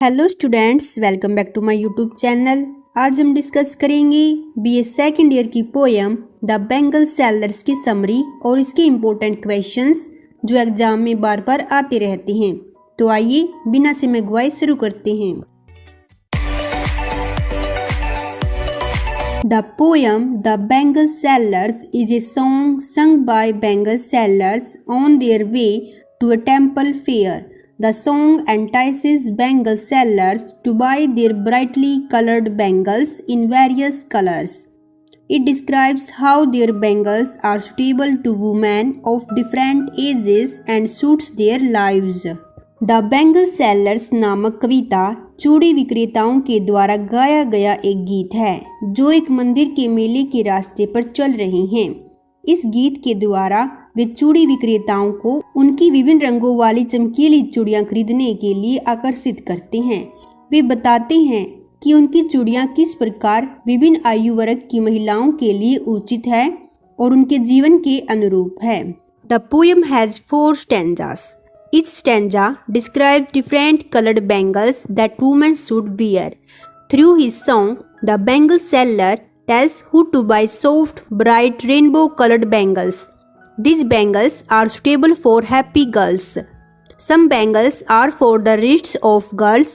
Hello students, welcome back to my YouTube channel. आज हम discuss करेंगे बीए सेकंड ईयर की पोएम द बेंगल सेलर्स की summary और इसके इम्पोर्टेंट क्वेश्चंस जो एग्जाम में बार बार आते रहते हैं। तो आइए बिना समय गवाए शुरू करते हैं। The poem the bangle sellers is a song sung by Bengal sellers on their way to a temple fair. The song entices Bengal sellers to buy their brightly colored bangles in various colors. It describes how their bangles are suitable to women of different ages and suits their lives. The bangle sellers नामक कविता चूड़ी विक्रेताओं के द्वारा गाया गया एक गीत है जो एक मंदिर के मेले के रास्ते पर चल रहे हैं। इस गीत के द्वारा वे चूड़ी विक्रेताओं को उनकी विभिन्न रंगों वाली चमकीली चूड़ियां खरीदने के लिए आकर्षित करते हैं। वे बताते हैं कि उनकी चूड़ियां किस प्रकार विभिन्न आयु वर्ग की महिलाओं के लिए उचित है और उनके जीवन के अनुरूप है। The poem has 4 stanzas. Each stanza describes different colored bangles that women should wear. Through his song, the bangle seller tells who to buy soft, bright, rainbow-colored bangles. These bangles are suitable for happy girls. Some bangles are for the wrists of girls.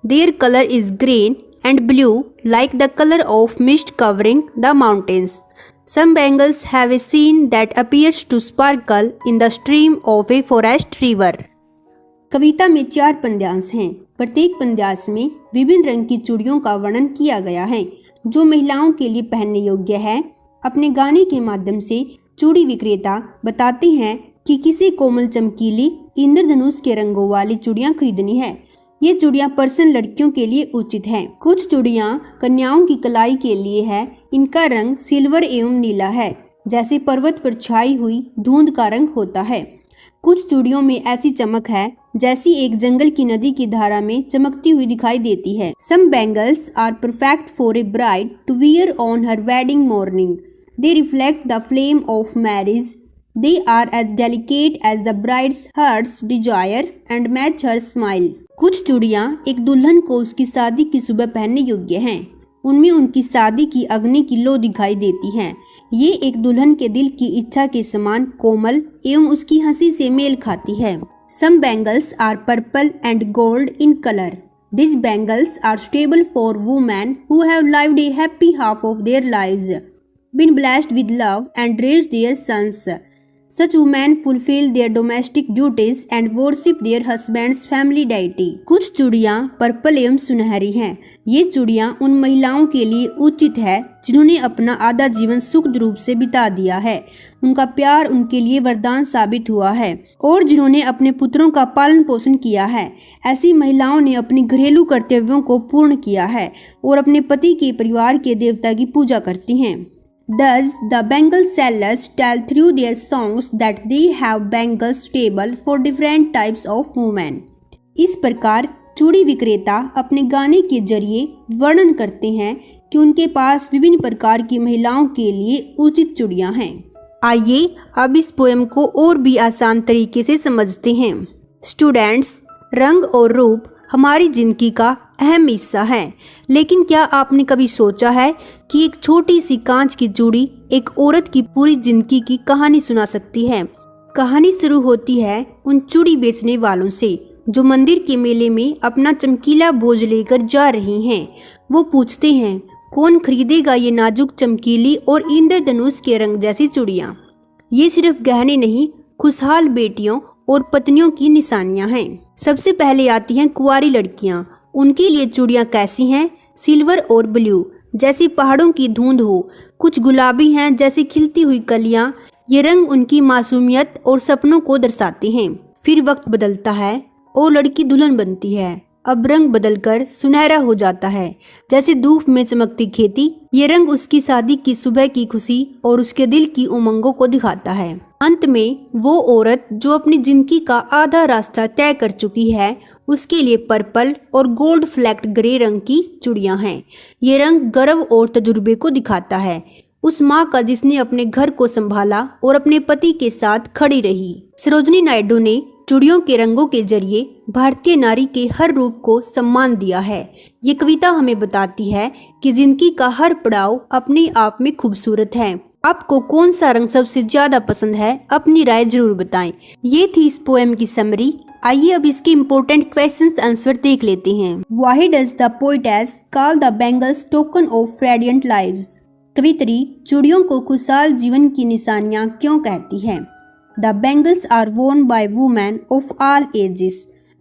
Their color is green and blue, like the color of mist covering the mountains. Some bangles have a scene that appears to sparkle in the stream of a forest river. कविता में 4 पद्यांश हैं। प्रत्येक पद्यांश में विभिन्न रंग की चूड़ियों का वर्णन किया गया है जो महिलाओं के लिए पहनने योग्य है। अपने गाने के माध्यम से चूड़ी विक्रेता बताते हैं कि किसी कोमल चमकीली इंद्रधनुष के रंगों वाली चूड़ियां खरीदनी है। ये चूड़ियां पर्सन लड़कियों के लिए उचित हैं। कुछ चूड़ियां कन्याओं की कलाई के लिए है। इनका रंग सिल्वर एवं नीला है, जैसे पर्वत पर छाई हुई धुंध का रंग होता है। कुछ चूड़ियों में ऐसी चमक है जैसी एक जंगल की नदी की धारा में चमकती हुई दिखाई देती है। Some bangles are perfect for a bride to wear on her wedding morning. They reflect the flame of marriage. They are as delicate as the bride's heart's desire and match her smile. कुछ चूड़ियाँ एक दुल्हन को उसकी शादी की सुबह पहनने योग्य हैं। उनमें उनकी शादी की अग्नि की लो दिखाई देती हैं। ये एक दुल्हन के दिल की इच्छा के समान कोमल एवं उसकी हंसी से मेल खाती है। Some bangles are purple and gold in color. These bangles are suitable for women who have lived a happy half of their lives, been blessed with love and raised their sons. Such women fulfill their domestic duties and worship their husband's family deity. कुछ चूड़ियाँ purple एवं सुनहरी हैं। ये चूड़ियाँ उन महिलाओं के लिए उचित है जिन्होंने अपना आधा जीवन सुख रूप से बिता दिया है, उनका प्यार उनके लिए वरदान साबित हुआ है और जिन्होंने अपने पुत्रों का पालन पोषण किया है। ऐसी महिलाओं ने अपने घरेलू कर्तव्यों को पूर्ण किया है और अपने पति के परिवार के देवता की पूजा करती हैं। Thus, the bangle sellers tell through their songs that they have bangles suitable for different types of women. इस प्रकार चूड़ी विक्रेता अपने गाने के जरिए वर्णन करते हैं कि उनके पास विभिन्न प्रकार की महिलाओं के लिए उचित चूड़ियां हैं। आइए अब इस पोएम को और भी आसान तरीके से समझते हैं। स्टूडेंट्स, रंग और रूप हमारी जिंदगी का अहम हिस्सा है, लेकिन क्या आपने कभी सोचा है कि एक छोटी सी कांच की चूड़ी एक औरत की पूरी जिंदगी की कहानी सुना सकती है। कहानी शुरू होती है उन चूड़ी बेचने वालों से जो मंदिर के मेले में अपना चमकीला बोझ लेकर जा रही हैं। वो पूछते हैं, कौन खरीदेगा ये नाजुक चमकीली और इंद्रधनुष के रंग जैसी चूड़ियाँ। ये सिर्फ गहने नहीं, खुशहाल बेटियों और पत्नियों की निशानियां हैं। सबसे पहले आती हैं कुंवारी लड़कियां। उनके लिए चूड़ियां कैसी हैं? सिल्वर और ब्लू, जैसे पहाड़ों की धुंध हो। कुछ गुलाबी हैं जैसे खिलती हुई कलियां। ये रंग उनकी मासूमियत और सपनों को दर्शाते हैं। फिर वक्त बदलता है और लड़की दुल्हन बनती है। अब रंग बदलकर सुनहरा हो जाता है, जैसे धूप में चमकती खेती। ये रंग उसकी शादी की सुबह की खुशी और उसके दिल की उमंगों को दिखाता है। अंत में वो औरत जो अपनी जिंदगी का आधा रास्ता तय कर चुकी है, उसके लिए पर्पल और गोल्ड फ्लेक्ड ग्रे रंग की चूड़ियां हैं। ये रंग गर्व और तजुर्बे को दिखाता है, उस माँ का जिसने अपने घर को संभाला और अपने पति के साथ खड़ी रही। सरोजिनी नायडू ने चूड़ियों के रंगों के जरिए भारतीय नारी के हर रूप को सम्मान दिया है। ये कविता हमें बताती है कि जिंदगी का हर पड़ाव अपने आप में खूबसूरत है। आपको कौन सा रंग सबसे ज्यादा पसंद है? अपनी राय जरूर बताएं। ये थी इस पोएम की समरी। आइए अब इसके इम्पोर्टेंट क्वेश्चंस आंसर देख लेते हैं। Why does the poetess call the bangles token of radiant lives? कवित्री चूड़ियों को खुशहाल जीवन की निशानियां क्यों कहती है? The bangles are worn by women of all ages.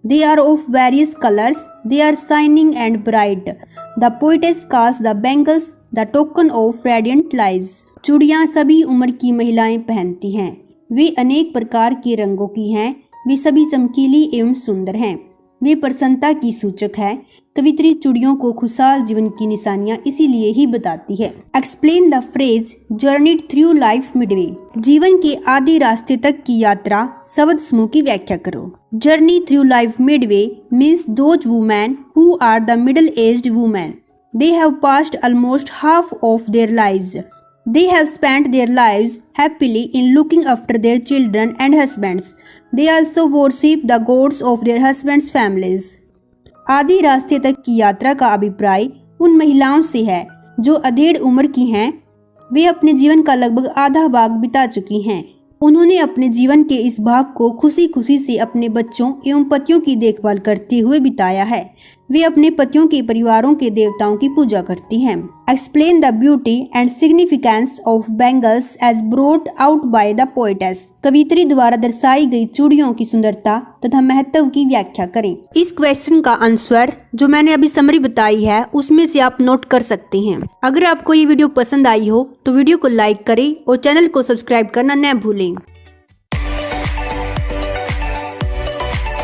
They are of various colors. They are shining and bright. The poetess calls the bangles the token of radiant lives. चूड़ियाँ सभी उम्र की महिलाएं पहनती हैं। वे अनेक प्रकार के रंगों की हैं। वे सभी चमकीली एवं सुंदर हैं। वे प्रसन्नता की सूचक है। कवित्री चूड़ियों को खुशहाल जीवन की निशानियां इसीलिए ही बताती है। Explain the phrase journeyed through life Midway. जीवन के आधे रास्ते तक की यात्रा शब्द समूह की व्याख्या करो। Journey through life midway means those women who are the middle aged women. They have passed almost half of their lives. They have spent their lives happily in looking after their children and husbands. They also worship the gods of their husbands' families. आधी रास्ते तक की यात्रा का अभिप्राय उन महिलाओं से है जो अधेड़ उम्र की हैं। वे अपने जीवन का लगभग आधा भाग बिता चुकी हैं। उन्होंने अपने जीवन के इस भाग को खुशी खुशी से अपने बच्चों एवं पतियों की देखभाल करते हुए बिताया है। वे अपने पतियों के परिवारों के देवताओं की पूजा करती हैं। Explain the beauty and significance of bangles as brought out by the poetess. कवित्री द्वारा दर्शाई गई चूड़ियों की सुंदरता तथा महत्व की व्याख्या करें। इस क्वेश्चन का आंसर जो मैंने अभी समरी बताई है उसमें से आप नोट कर सकते हैं। अगर आपको ये वीडियो पसंद आई हो तो वीडियो को लाइक करें और चैनल को सब्सक्राइब करना न भूलें।